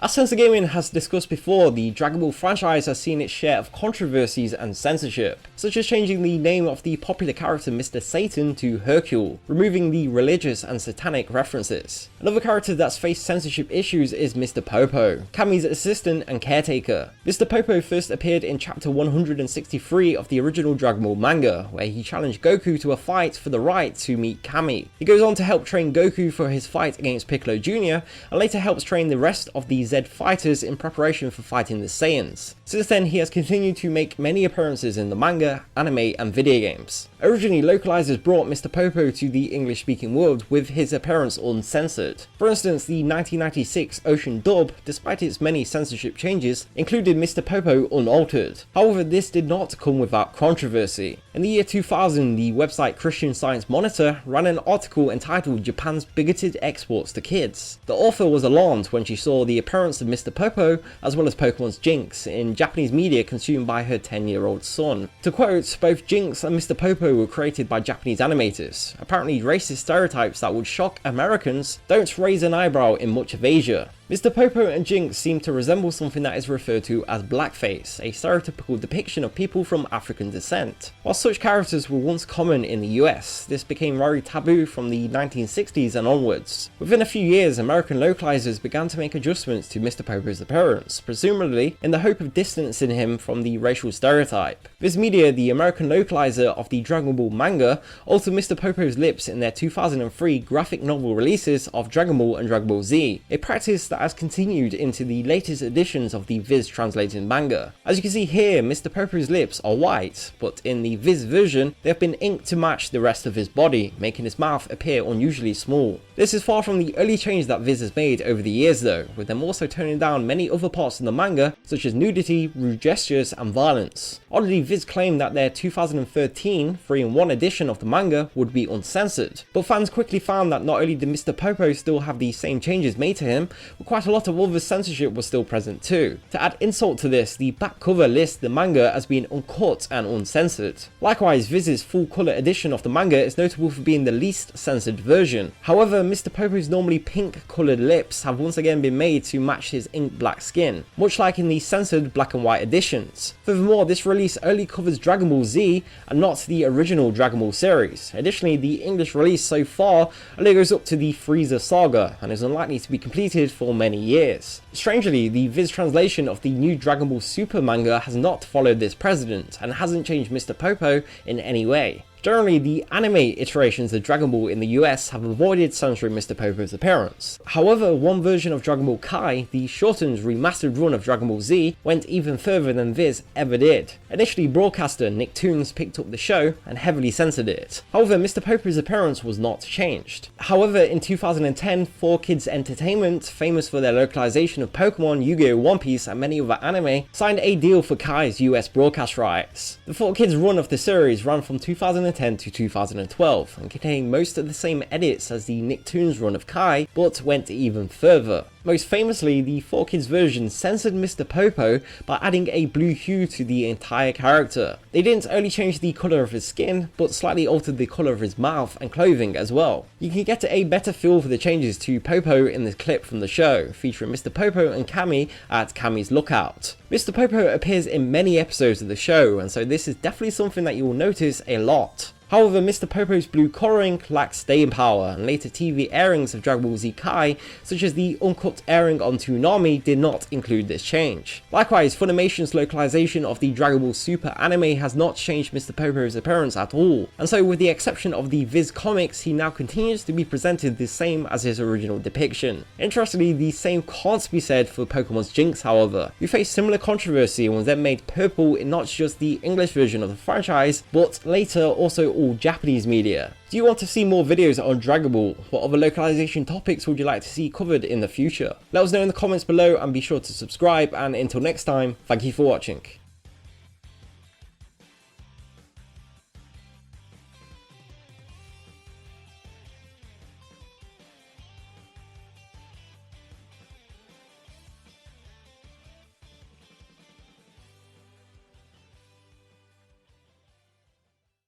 As Censored Gaming has discussed before, the Dragon Ball franchise has seen its share of controversies and censorship, such as changing the name of the popular character Mr. Satan to Hercule, removing the religious and satanic references. Another character that's faced censorship issues is Mr. Popo, Kami's assistant and caretaker. Mr. Popo first appeared in chapter 163 of the original Dragon Ball manga, where he challenged Goku to a fight for the right to meet Kami. He goes on to help train Goku for his fight against Piccolo Jr., and later helps train the rest of the Z fighters in preparation for fighting the Saiyans. Since then, he has continued to make many appearances in the manga, anime and video games. Originally, localizers brought Mr. Popo to the English-speaking world with his appearance uncensored. For instance, the 1996 Ocean dub, despite its many censorship changes, included Mr. Popo unaltered. However, this did not come without controversy. In the year 2000, the website Christian Science Monitor ran an article entitled "Japan's Bigoted Exports to Kids." The author was alarmed when she saw the appearance of Mr. Popo, as well as Pokemon's Jinx, in Japanese media consumed by her 10-year-old son. To quote, both Jinx and Mr. Popo were created by Japanese animators. Apparently, racist stereotypes that would shock Americans don't raise an eyebrow in much of Asia. Mr. Popo and Jinx seem to resemble something that is referred to as blackface, a stereotypical depiction of people from African descent. While such characters were once common in the US, this became very taboo from the 1960s and onwards. Within a few years, American localizers began to make adjustments to Mr. Popo's appearance, presumably in the hope of distancing him from the racial stereotype. Viz Media, the American localizer of the Dragon Ball manga, altered Mr. Popo's lips in their 2003 graphic novel releases of Dragon Ball and Dragon Ball Z, a practice that has continued into the latest editions of the Viz translated manga. As you can see here, Mr. Popo's lips are white, but in the Viz version, they have been inked to match the rest of his body, making his mouth appear unusually small. This is far from the early change that Viz has made over the years though, with them also toning down many other parts of the manga, such as nudity, rude gestures and violence. Oddly, Viz claimed that their 2013 3-in-1 edition of the manga would be uncensored, but fans quickly found that not only did Mr. Popo still have the same changes made to him, but quite a lot of other censorship was still present too. To add insult to this, the back cover lists the manga as being uncut and uncensored. Likewise, Viz's full colour edition of the manga is notable for being the least censored version. However, Mr. Popo's normally pink coloured lips have once again been made to match his ink black skin, much like in the censored black and white editions. Furthermore, this release only covers Dragon Ball Z and not the original Dragon Ball series. Additionally, the English release so far only goes up to the Frieza saga and is unlikely to be completed for many years. Strangely, the Viz translation of the new Dragon Ball Super manga has not followed this precedent and hasn't changed Mr. Popo in any way. Generally, the anime iterations of Dragon Ball in the US have avoided censoring Mr. Popo's appearance. However, one version of Dragon Ball Kai, the shortened remastered run of Dragon Ball Z, went even further than Viz ever did. Initially, broadcaster Nicktoons picked up the show and heavily censored it. However, Mr. Popo's appearance was not changed. However, in 2010, 4Kids Entertainment, famous for their localization of Pokemon, Yu-Gi-Oh!, One Piece and many other anime, signed a deal for Kai's US broadcast rights. The 4Kids run of the series ran from 2010 to 2012 and contained most of the same edits as the Nicktoons run of Kai, but went even further. Most famously, the 4Kids version censored Mr. Popo by adding a blue hue to the entire character. They didn't only change the colour of his skin, but slightly altered the colour of his mouth and clothing as well. You can get a better feel for the changes to Popo in this clip from the show, featuring Mr. Popo and Kami at Kami's lookout. Mr. Popo appears in many episodes of the show, and so this is definitely something that you will notice a lot. However, Mr. Popo's blue colouring lacks staying power, and later TV airings of Dragon Ball Z Kai, such as the uncut airing on Toonami, did not include this change. Likewise, Funimation's localization of the Dragon Ball Super anime has not changed Mr. Popo's appearance at all, and so with the exception of the Viz comics, he now continues to be presented the same as his original depiction. Interestingly, the same can't be said for Pokemon's Jinx, however, who faced similar controversy and was then made purple in not just the English version of the franchise, but later also all Japanese media. Do you want to see more videos on Dragon Ball? What other localization topics would you like to see covered in the future? Let us know in the comments below and be sure to subscribe, and until next time, thank you for watching.